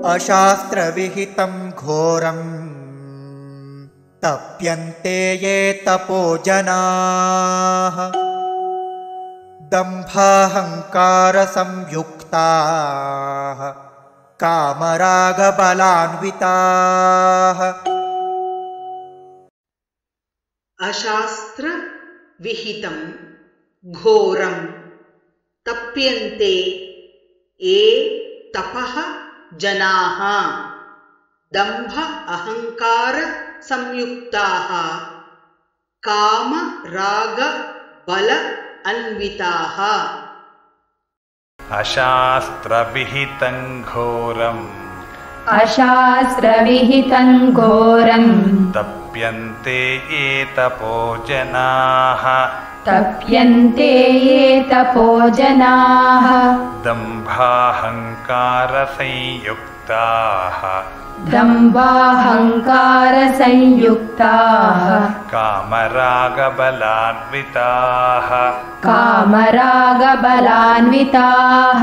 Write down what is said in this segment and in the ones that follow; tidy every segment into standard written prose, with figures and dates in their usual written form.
अशास्त्रविहितं घोरं तप्यन्ते ये तपोजनाः दम्भाहङ्कारसंयुक्ताः कामरागबलान्विताः। अशास्त्र विहितं घोरं तप्यन्ते ये तपः जनाः दम्भ अहंकार संयुक्ताः काम राग बल अन्विताः। अशास्त्रविहितं घोरं तप्यन्ते ये तपोजनाः दम्भाहङ्कारसंयुक्ताः कामरागबलान्विताः।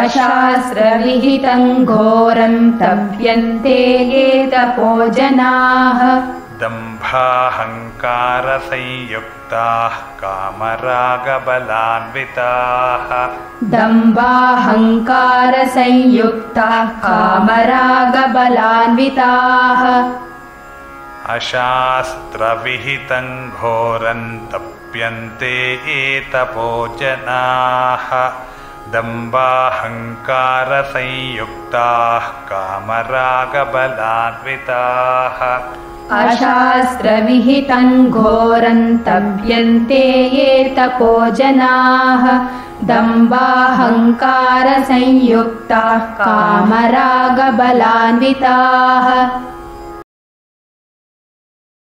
अशास्त्रविहितं घोरं तप्यन्ते ये तपोजनाः दम्भाहङ्कारसंयुक्ताः कामरागबलान्विताः। अशास्त्रविहितं घोरं तप्यन्ते ये तपोजनाः दम्भाहङ्कारसंयुक्ताः कामरागबलान्विताः। अशास्त्रविहितं घोरं तप्यन्ते ये तपोजनाः दम्भाहङ्कारसंयुक्ताः कामरागबलान्विताः।